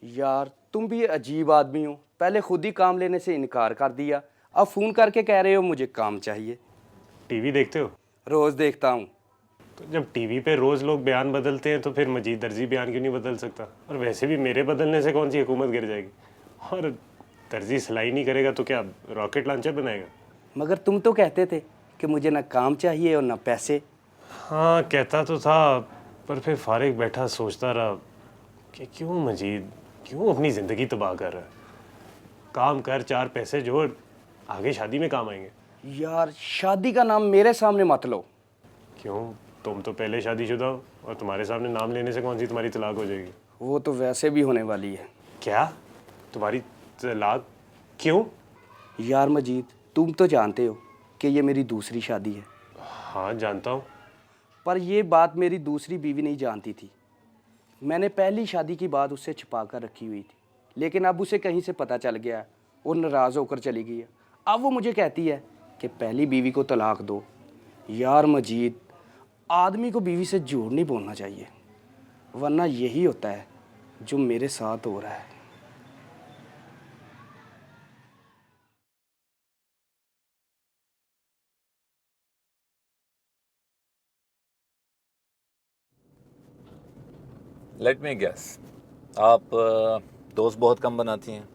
यार तुम भी अजीब आदमी हो। पहले खुद ही काम लेने से इनकार कर दिया, अब फोन करके कह रहे हो मुझे काम चाहिए। टीवी देखते हो? रोज देखता हूँ। तो जब टीवी पे रोज लोग बयान बदलते हैं तो फिर मजीद दर्जी बयान क्यों नहीं बदल सकता? और वैसे भी मेरे बदलने से कौन सी हुकूमत गिर जाएगी? और दर्जी सिलाई नहीं करेगा तो क्या रॉकेट लॉन्चर बनाएगा? मगर तुम तो कहते थे कि मुझे ना काम चाहिए और ना पैसे। हाँ कहता तो था, पर फिर फारिग बैठा सोचता रहा कि क्यों मजीद, क्यों अपनी ज़िंदगी तबाह कर रहा है। काम कर, चार पैसे जोड़, आगे शादी में काम आएंगे। यार शादी का नाम मेरे सामने मत लो। क्यों? तुम तो पहले शादीशुदा हो और तुम्हारे सामने नाम लेने से कौन सी तुम्हारी तलाक हो जाएगी? वो तो वैसे भी होने वाली है। क्या? तुम्हारी तलाक? क्यों? यार मजीद, तुम तो जानते हो कि ये मेरी दूसरी शादी है। हाँ जानता हूँ। पर ये बात मेरी दूसरी बीवी नहीं जानती थी। मैंने पहली शादी की बात उससे छुपा कर रखी हुई थी, लेकिन अब उसे कहीं से पता चल गया। वो नाराज़ होकर चली गई है। अब वो मुझे कहती है कि पहली बीवी को तलाक दो। यार मजीद, आदमी को बीवी से झूठ नहीं बोलना चाहिए, वरना यही होता है जो मेरे साथ हो रहा है। लेट मी गेस, आप दोस्त बहुत कम बनाती हैं।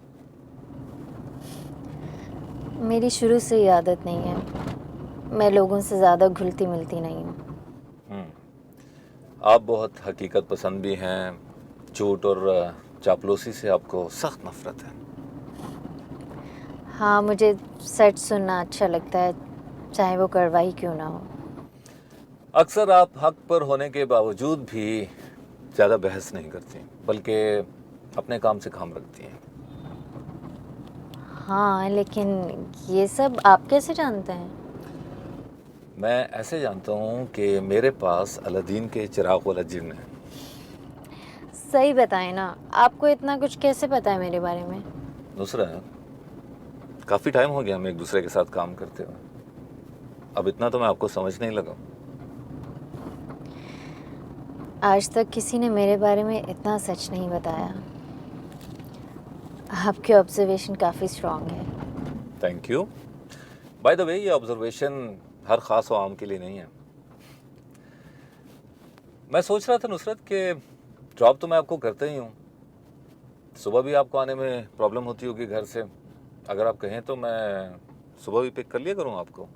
मेरी शुरू से ही आदत नहीं है, मैं लोगों से ज़्यादा घुलती मिलती नहीं हूँ। आप बहुत हकीकत पसंद भी हैं। झूठ और चापलूसी से आपको सख्त नफरत है। हाँ, मुझे सच सुनना अच्छा लगता है, चाहे वो कड़वा ही क्यों ना हो। अक्सर आप हक पर होने के बावजूद भी ज़्यादा बहस नहीं करती, बल्कि अपने काम से काम रखती हैं। हाँ, लेकिन ये सब आप कैसे जानते हैं? मैं ऐसे जानता हूँ कि मेरे पास अलादीन के चिराग वाला जिन है। सही बताएं ना, आपको इतना कुछ कैसे पता है मेरे बारे में? नुसरत, काफ़ी टाइम हो गया हमें एक दूसरे के साथ काम करते हुए। अब इतना तो मैं आपको समझ नहीं लगा। आज तक किसी ने मेरे बारे में इतना सच नहीं बताया। आपकी ऑब्जर्वेशन काफ़ी स्ट्रांग है। Thank you. By the way, ये ऑब्जर्वेशन हर ख़ास आवाम के लिए नहीं है। मैं सोच रहा था नुसरत कि जॉब तो मैं आपको करता ही हूँ, सुबह भी आपको आने में प्रॉब्लम होती होगी घर से। अगर आप कहें तो मैं सुबह भी पिक कर लिया करूँ आपको।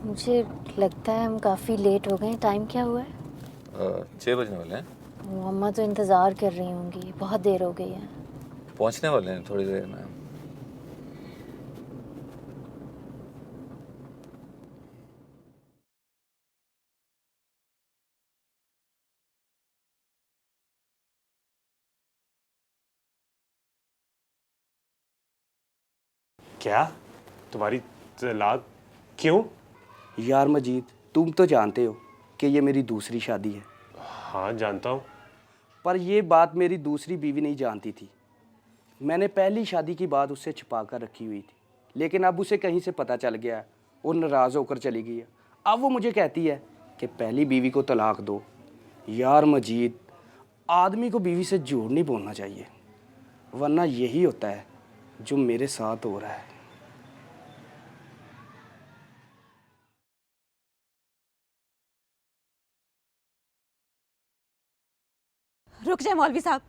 मुझे लगता है हम काफ़ी लेट हो गए। टाइम क्या हुआ है? 6 बजने वाले हैं। वो अम्मा तो इंतज़ार कर रही होंगी, बहुत देर हो गई है। पहुँचने वाले हैं थोड़ी देर में। क्या? तुम्हारी तलाक? क्यों? यार मजीद, तुम तो जानते हो कि ये मेरी दूसरी शादी है। हाँ जानता हूँ। पर ये बात मेरी दूसरी बीवी नहीं जानती थी। मैंने पहली शादी की बात उससे छुपा कर रखी हुई थी, लेकिन अब उसे कहीं से पता चल गया। वो नाराज़ होकर चली गई है। अब वो मुझे कहती है कि पहली बीवी को तलाक दो। यार मजीद, आदमी को बीवी से झूठ नहीं बोलना चाहिए, वरना यही होता है जो मेरे साथ हो रहा है। रुक जाए मौलवी साहब,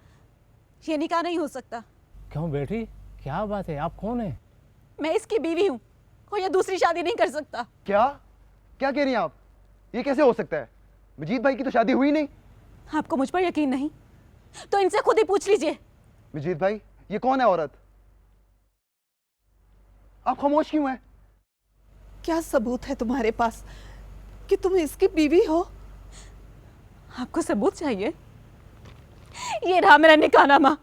ये निकाह नहीं हो सकता। क्यों बेटी, क्या बात है? आप कौन है? मैं इसकी बीवी हूँ और ये दूसरी शादी नहीं कर सकता। क्या क्या कह रही हैं आप? ये कैसे हो सकता है? मजीद भाई की तो शादी हुई नहीं। आपको मुझ पर यकीन नहीं तो इनसे खुद ही पूछ लीजिए। मजीद भाई, ये कौन है औरत? आप खामोश क्यों हैं? क्या सबूत है तुम्हारे पास कि तुम इसकी बीवी हो? आपको सबूत चाहिए? ये रहा मेरा निकाहनामा।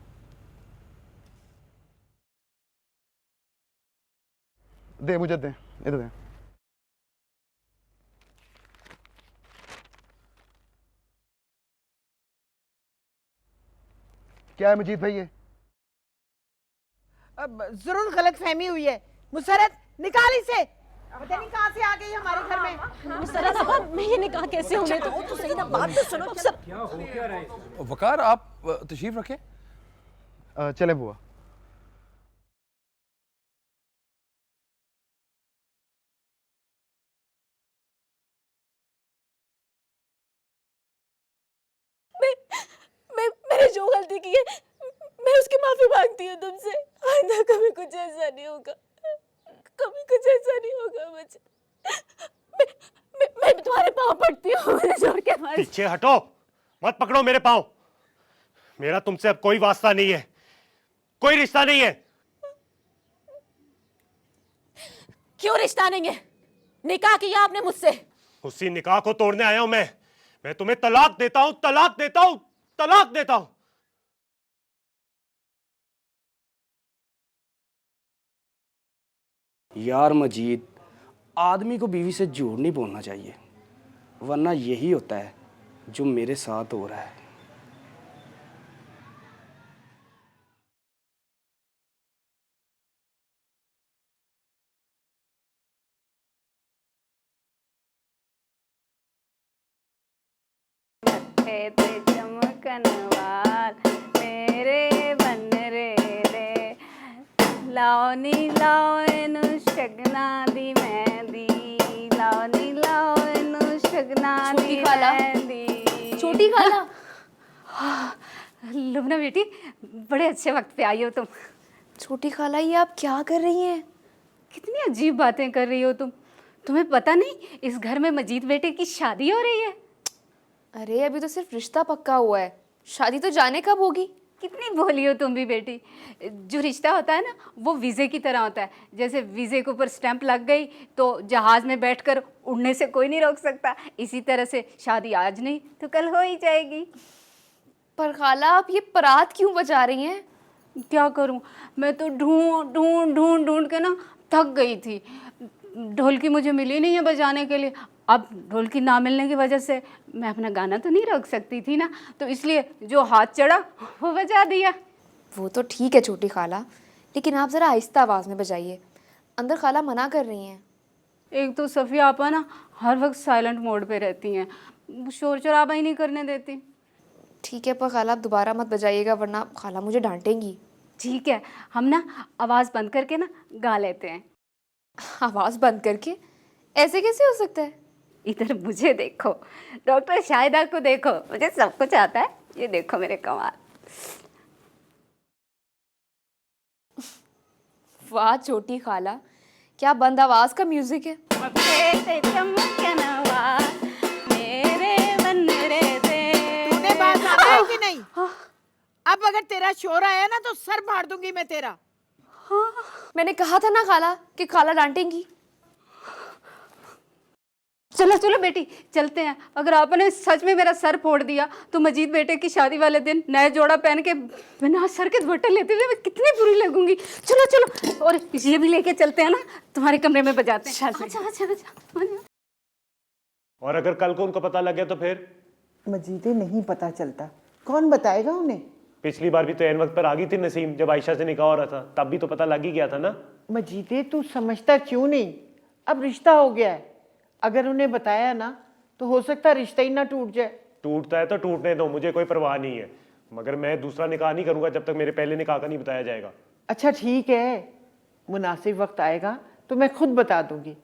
दे, मुझे दे, इधर दे। क्या है मजीद भाई ये? अब जरूर गलत फहमी हुई है। मुसरत, निकाल इसे। पता नहीं कहाँ से आ गई हमारे घर में। मुस्तरद अब्बा, मैं ये निकाह कैसे होने दूँ? तो सही ना, बात तो सुनो। वकार आप तशरीफ रखें। चले बुआ। मैंने जो गलती की है, मैं उसकी माफी मांगती हूँ तुमसे। आइंदा कभी कुछ ऐसा नहीं होगा, कभी कुछ ऐसा नहीं होगा मुझे। मैं तुम्हारे पाँव पड़ती हूँ, मुझे छोड़ के मत। पीछे हटो, मत पकड़ो मेरे पाँव। मेरा तुमसे अब कोई वास्ता नहीं है, कोई रिश्ता नहीं है। क्यों रिश्ता नहीं है? निकाह किया आपने मुझसे। उसी निकाह को तोड़ने आया हूं मैं तुम्हें तलाक देता हूं, तलाक देता हूं, तलाक देता हूं। यार मजीद, आदमी को बीवी से झूठ नहीं बोलना चाहिए, वरना यही होता है जो मेरे साथ हो रहा है। ते चमकन वाल मेरे बन रे दे लाओ नी लाओ एनु शगना दी मेहंदी लाओ नी लाओ एनु शगना दी मेहंदी। छोटी खाला। लुबना बेटी, बड़े अच्छे वक्त पे आई हो तुम। छोटी खाला, ये आप क्या कर रही हैं? कितनी अजीब बातें कर रही हो तुम। तुम्हें पता नहीं इस घर में मजीद बेटे की शादी हो रही है? अरे अभी तो सिर्फ रिश्ता पक्का हुआ है, शादी तो जाने कब होगी। कितनी भोली हो तुम भी बेटी। जो रिश्ता होता है ना, वो वीज़े की तरह होता है। जैसे वीज़े के ऊपर स्टैंप लग गई तो जहाज़ में बैठकर उड़ने से कोई नहीं रोक सकता। इसी तरह से शादी आज नहीं तो कल हो ही जाएगी। पर खाला, आप ये परात क्यों बजा रही हैं? क्या करूं, मैं तो ढूंढ ढूंढ ढूंढ ढूंढ के ना थक गई थी। ढोलकी मुझे मिली नहीं है बजाने के लिए। अब ढोलकी ना मिलने की वजह से मैं अपना गाना तो नहीं रोक सकती थी ना, तो इसलिए जो हाथ चढ़ा वो बजा दिया। वो तो ठीक है छोटी खाला, लेकिन आप ज़रा आहिस्ता आवाज़ में बजाइए, अंदर खाला मना कर रही हैं। एक तो सफ़िया आपा ना हर वक्त साइलेंट मोड पे रहती हैं, शोर शराबा ही नहीं करने देती। ठीक है, पर खाला आप दोबारा मत बजाइएगा, वरना खाला मुझे डांटेंगी। ठीक है, हम ना आवाज़ बंद करके ना गा लेते हैं। आवाज़ बंद करके? ऐसे कैसे हो सकता है? इधर मुझे देखो, डॉक्टर शाहिदा को देखो, मुझे सब कुछ आता है। ये देखो मेरे कमाल। वाह छोटी खाला, क्या बंद आवाज़ का म्यूजिक है। तूने बात आना है कि नहीं? अब अगर तेरा शोर आया ना तो सर फाड़ दूंगी मैं तेरा। मैंने कहा था ना खाला कि खाला डांटेंगी। चलो चलो बेटी, चलते हैं। अगर आपने सच में मेरा सर फोड़ दिया तो मजीद बेटे की शादी वाले दिन नया जोड़ा पहन के बिना सर के दुपट्टे लेते हुए मैं कितनी बुरी लगूंगी। चलो चलो, और ये भी लेके चलते हैं ना, तुम्हारे कमरे में बजाते हैं। चलो चलो चलो। और अगर कल को उनको पता लग गया तो फिर? मजीदे नहीं पता चलता, कौन बताएगा उन्हें? पिछली बार भी तो ऐन वक्त पर आ गई थी नसीम, जब आयशा से निकाह हो रहा था, तब भी तो पता लग ही गया था ना। मजीदे तू समझता क्यों नहीं? अब रिश्ता हो गया है, अगर उन्हें बताया ना तो हो सकता रिश्ता ही ना टूट जाए। टूटता है तो टूटने दो, मुझे कोई परवाह नहीं है, मगर मैं दूसरा निकाह नहीं करूंगा जब तक मेरे पहले निकाह का नहीं बताया जाएगा। अच्छा ठीक है, मुनासिब वक्त आएगा तो मैं खुद बता दूंगी,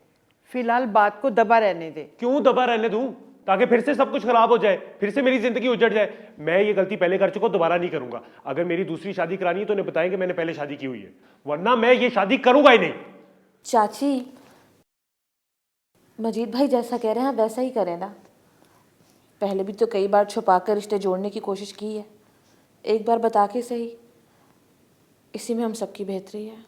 फिलहाल बात को दबा रहने दे। क्यों दबा रहने दूं? ताकि फिर से सब कुछ खराब हो जाए, फिर से मेरी जिंदगी उजड़ जाए। मैं ये गलती पहले कर चुका हूं, दोबारा नहीं करूंगा। अगर मेरी दूसरी शादी करानी है तो उन्हें बताएं कि मैंने पहले शादी की हुई है, वरना मैं ये शादी करूंगा ही नहीं। चाची, मजीद भाई जैसा कह रहे हैं वैसा ही करें ना। पहले भी तो कई बार छुपा कर रिश्ते जोड़ने की कोशिश की है, एक बार बता के सही, इसी में हम सबकी बेहतरी है।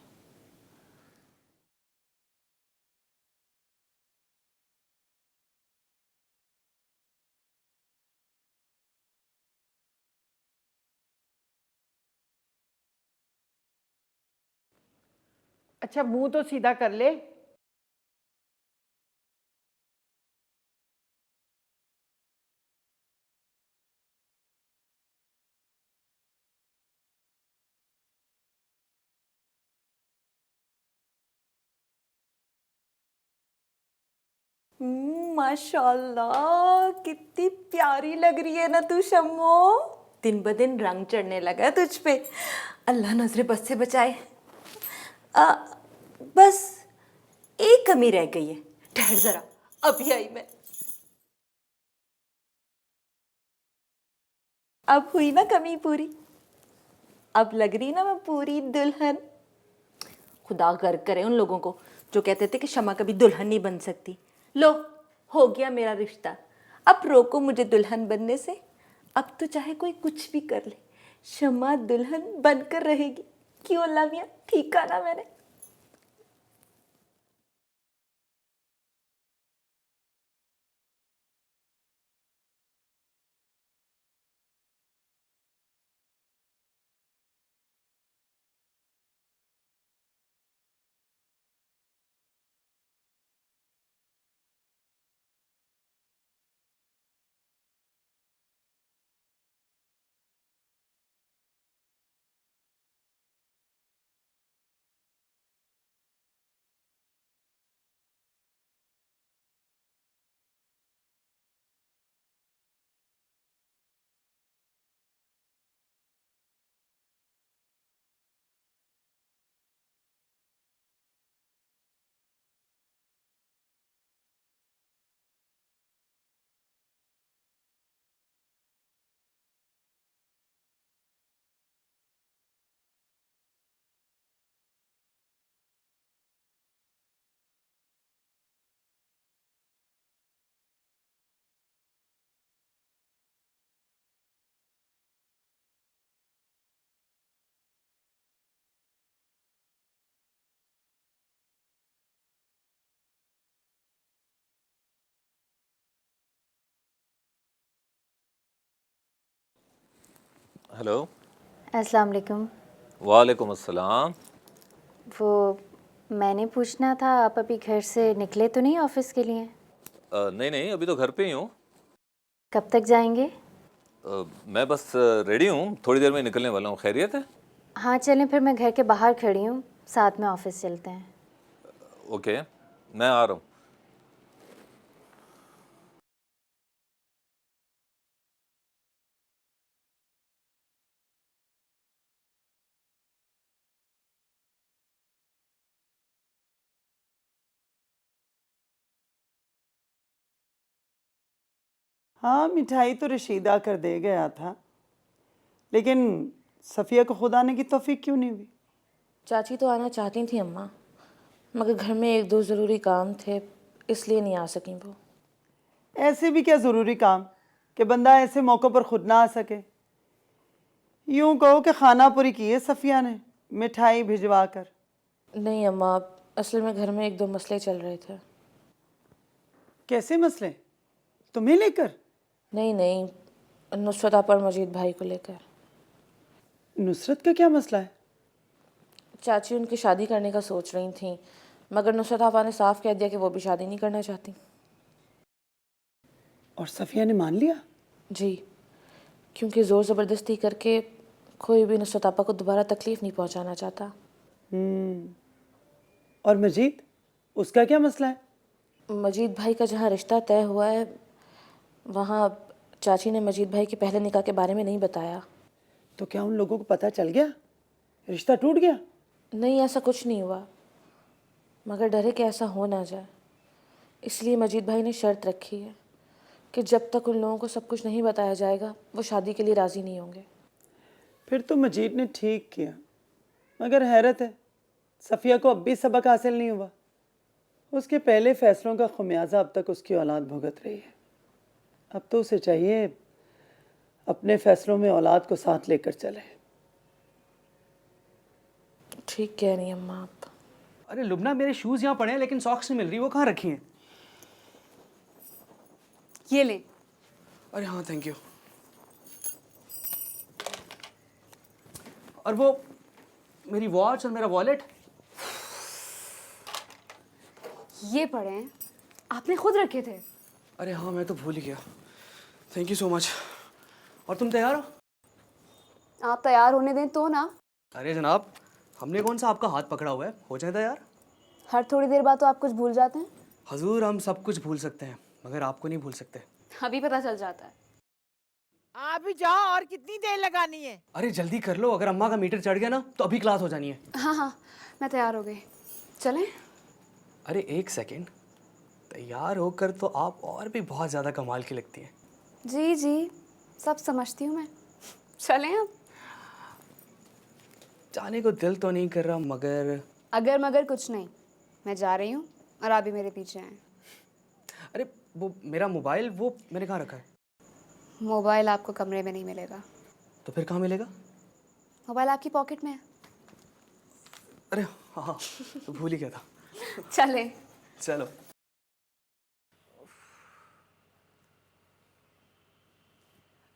अच्छा मुंह तो सीधा कर ले। माशाल्लाह कितनी प्यारी लग रही है ना तू शम्मो। दिन ब दिन रंग चढ़ने लगा है तुझ पे। अल्लाह नजरे बस से बचाए। बस एक कमी रह गई है, ठहर जरा, अभी आई मैं। अब हुई ना कमी पूरी, अब लग रही ना मैं पूरी दुल्हन। खुदा गर्क करे उन लोगों को जो कहते थे कि शमा कभी दुल्हन नहीं बन सकती। लो, हो गया मेरा रिश्ता, अब रोको मुझे दुल्हन बनने से। अब तो चाहे कोई कुछ भी कर ले, शमा दुल्हन बनकर रहेगी। क्यों अल्लाह मियां, ठीक कहा ना मैंने? हेलो। अस्सलाम वालेकुम। वालेकुम अस्सलाम। वो मैंने पूछना था, आप अभी घर से निकले तो नहीं ऑफिस के लिए? नहीं नहीं, अभी तो घर पे ही हूँ। कब तक जाएंगे? मैं बस रेडी हूँ, थोड़ी देर में निकलने वाला हूँ। खैरियत है? हाँ चलें, फिर मैं घर के बाहर खड़ी हूँ, साथ में ऑफिस चलते हैं। ओके, मैं आ रहा हूँ। हाँ, मिठाई तो रशीदा कर दे गया था, लेकिन सफ़िया को खुद आने की तौफीक क्यों नहीं हुई? चाची तो आना चाहती थी अम्मा, मगर घर में एक दो ज़रूरी काम थे, इसलिए नहीं आ सकी वो। ऐसे भी क्या ज़रूरी काम कि बंदा ऐसे मौक़ों पर खुद ना आ सके? यूँ कहो कि खाना पूरी की है सफ़िया ने मिठाई भिजवा कर। नहीं अम्मा, असल में घर में एक दो मसले चल रहे थे। कैसे मसले? तुम्हें लेकर? नहीं नहीं, नुसरत आपा और मजीद भाई को लेकर। नुसरत का क्या मसला है? चाची उनकी शादी करने का सोच रही थी, मगर नुसरत आपा ने साफ कह दिया कि वो भी शादी नहीं करना चाहती। और सफ़िया ने मान लिया? जी, क्योंकि ज़ोर ज़बरदस्ती करके कोई भी नुसरत आपा को दोबारा तकलीफ़ नहीं पहुंचाना चाहता। और मजीद, उसका क्या मसला है? मजीद भाई का जहाँ रिश्ता तय हुआ है, वहाँ चाची ने मजीद भाई के पहले निकाह के बारे में नहीं बताया। तो क्या उन लोगों को पता चल गया? रिश्ता टूट गया? नहीं, ऐसा कुछ नहीं हुआ, मगर डरे कि ऐसा हो ना जाए, इसलिए मजीद भाई ने शर्त रखी है कि जब तक उन लोगों को सब कुछ नहीं बताया जाएगा वो शादी के लिए राज़ी नहीं होंगे। फिर तो मजीद ने ठीक किया, मगर हैरत है सफ़िया को अब भी सबक हासिल नहीं हुआ। उसके पहले फ़ैसलों का खुमियाजा अब तक उसकी औलाद भुगत रही है। अब तो उसे चाहिए अपने फ़ैसलों में औलाद को साथ लेकर चले। ठीक कह रही हैं अम्मा आप। अरे लुबना, मेरे शूज़ यहाँ पड़े हैं लेकिन सॉक्स नहीं मिल रही, वो कहाँ रखी हैं? ये ले। अरे हाँ, थैंक यू। और वो मेरी वॉच और मेरा वॉलेट? ये पड़े हैं, आपने खुद रखे थे। अरे हाँ, मैं तो भूल ही गया। Thank you so much. और तुम तैयार हो? आप तैयार होने दें तो ना। अरे जनाब, हमने कौन सा आपका हाथ पकड़ा हुआ है, हो जाए तैयार। हर थोड़ी देर बाद तो आप कुछ भूल जाते हैं। हजूर हम सब कुछ भूल सकते हैं मगर आपको नहीं भूल सकते। अभी पता चल जाता है। आप भी जाओ, और कितनी देर लगानी है? अरे जल्दी कर लो, अगर अम्मा का मीटर चढ़ गया ना तो अभी क्लास हो जानी है। हाँ हाँ मैं तैयार हो गई, चलें? अरे एक सेकंड, तैयार होकर तो आप और भी बहुत ज़्यादा कमाल की लगती हैं। जी जी सब समझती हूँ मैं। चलें अब? जाने को दिल तो नहीं कर रहा मगर। अगर मगर कुछ नहीं, मैं जा रही हूँ और आप भी मेरे पीछे हैं। अरे वो मेरा मोबाइल वो मैंने कहाँ रखा है? मोबाइल आपको कमरे में नहीं मिलेगा। तो फिर कहाँ मिलेगा? मोबाइल आपकी पॉकेट में है। अरे हाँ हाँ तो भूल ही गया था। चले। चलो।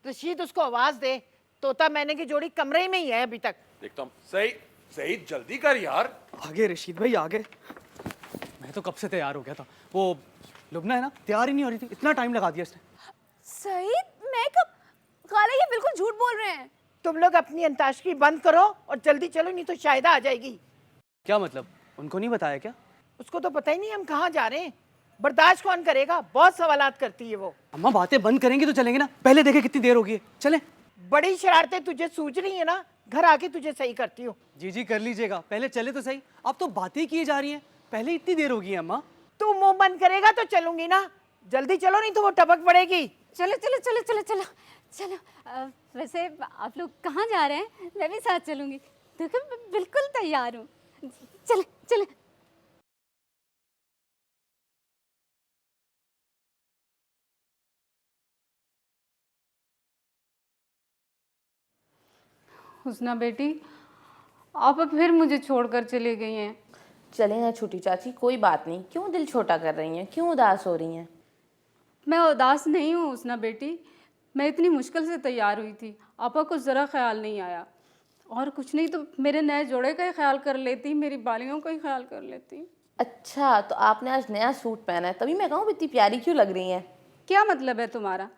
रशीद उसको आवाज दे, तोता मैंने की जोड़ी कमरे में ही है अभी तक। देखता हूँ। सही सही, जल्दी कर यार। आगे रशीद भाई आगे। मैं तो कब से तैयार हो गया था, वो लुबना है ना तैयार ही नहीं हो रही थी, इतना टाइम लगा दिया इसने। सईद मैं कब? खाला ये बिल्कुल झूठ बोल रहे हैं। तुम लोग अपनी अंताक्षरी बंद करो और जल्दी चलो, नहीं तो शायदा आ जाएगी। क्या मतलब, उनको नहीं बताया क्या? उसको तो पता ही नहीं हम कहाँ जा रहे हैं। बर्दाश्त कौन करेगा, बहुत सवालात करती है वो। अम्मा बातें बंद करेंगे तो चलेंगे ना, पहले देखे कितनी देर हो गई है। चले। बड़ी शरारतें तुझे सूझ रही है ना, घर आके तुझे सही करती हूँ। जी जी कर लीजिएगा, पहले चले तो सही। आप तो बातें किए जा रही हैं, पहले इतनी देर हो गई है अम्मा। तू मुंह बंद करेगा तो चलूंगी ना, जल्दी चलो नहीं तो वो टपक पड़ेगी। चलो चलो चलो चलो चलो चलो। वैसे आप लोग कहाँ जा रहे हैं? मैं भी साथ चलूंगी। देखो मैं बिल्कुल तैयार हूँ। चले चले। हुस्ना बेटी, आप अब फिर मुझे छोड़कर चली गई हैं। चले ना छोटी चाची, कोई बात नहीं। क्यों दिल छोटा कर रही हैं, क्यों उदास हो रही हैं? मैं उदास नहीं हूँ हुस्ना बेटी, मैं इतनी मुश्किल से तैयार हुई थी, आपा को ज़रा ख्याल नहीं आया। और कुछ नहीं तो मेरे नए जोड़े का ही ख्याल कर लेती, मेरी बालियों का ही ख्याल कर लेती। अच्छा, तो आपने आज नया सूट पहना है, तभी मैं कहूँ इतनी प्यारी क्यों लग रही हैं? क्या मतलब है तुम्हारा?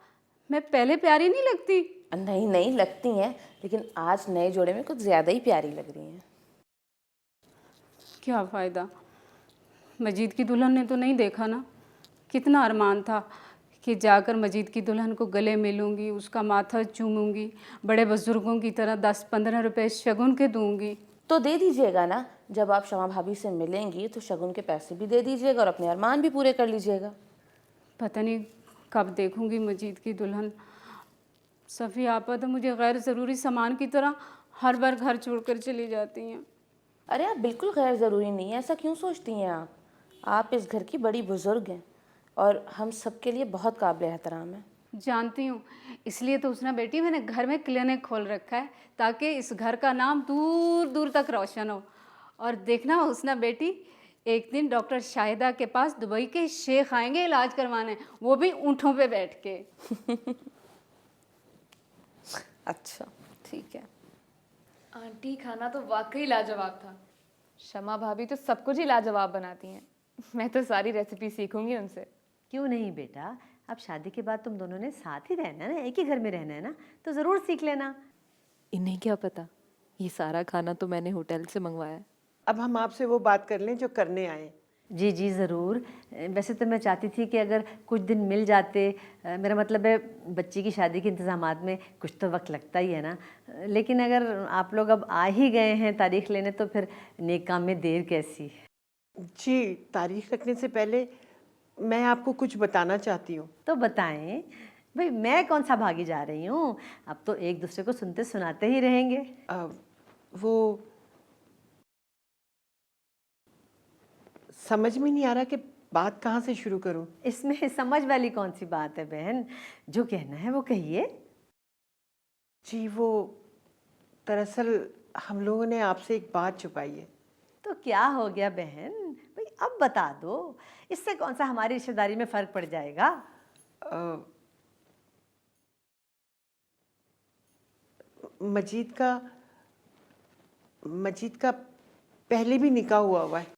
मैं पहले प्यारी नहीं लगती? नहीं नहीं लगती हैं, लेकिन आज नए जोड़े में कुछ ज़्यादा ही प्यारी लग रही हैं। क्या फ़ायदा, मजीद की दुल्हन ने तो नहीं देखा ना। कितना अरमान था कि जाकर मजीद की दुल्हन को गले मिलूंगी, उसका माथा चूमूंगी, बड़े बुजुर्गों की तरह 10-15 रुपए शगुन के दूंगी। तो दे दीजिएगा ना, जब आप शमा भाभी से मिलेंगी तो शगुन के पैसे भी दे दीजिएगा और अपने अरमान भी पूरे कर लीजिएगा। पता नहीं कब देखूंगी मजीद की दुल्हन। सफ़ी आपा तो मुझे गैर ज़रूरी सामान की तरह हर बार घर छोड़कर चली जाती हैं। अरे आप बिल्कुल गैर ज़रूरी नहीं है, ऐसा क्यों सोचती हैं आप? आप इस घर की बड़ी बुजुर्ग हैं और हम सबके लिए बहुत काबिल एहतराम हैं। जानती हूँ, इसलिए तो उसने बेटी मैंने घर में क्लिनिक खोल रखा है ताकि इस घर का नाम दूर दूर तक रोशन हो। और देखना उसना बेटी, एक दिन डॉक्टर शाहिदा के पास दुबई के शेख आएंगे इलाज करवाने, वो भी ऊँटों पे बैठ के। अच्छा ठीक है। आंटी खाना तो वाकई लाजवाब था। शमा भाभी तो सब कुछ ही लाजवाब बनाती हैं। मैं तो सारी रेसिपी सीखूंगी उनसे। क्यों नहीं बेटा, अब शादी के बाद तुम दोनों ने साथ ही रहना है ना, एक ही घर में रहना है ना, तो ज़रूर सीख लेना। इन्हें क्या पता, ये सारा खाना तो मैंने होटल से मंगवाया। अब हम आपसे वो बात कर लें जो करने आए। जी जी ज़रूर। वैसे तो मैं चाहती थी कि अगर कुछ दिन मिल जाते, मेरा मतलब है बच्ची की शादी के इंतज़ामात में कुछ तो वक्त लगता ही है ना, लेकिन अगर आप लोग अब आ ही गए हैं तारीख लेने तो फिर नेक काम में देर कैसी। जी, तारीख रखने से पहले मैं आपको कुछ बताना चाहती हूँ। तो बताएं भाई, मैं कौन सा भागी जा रही हूँ, अब तो एक दूसरे को सुनते सुनाते ही रहेंगे। वो समझ में नहीं आ रहा कि बात कहाँ से शुरू करूँ। इसमें समझ वाली कौन सी बात है बहन, जो कहना है वो कहिए। जी वो दरअसल हम लोगों ने आपसे एक बात छुपाई है। तो क्या हो गया बहन, भाई अब बता दो, इससे कौन सा हमारी रिश्तेदारी में फ़र्क पड़ जाएगा। मजीद का पहले भी निकाह हुआ है।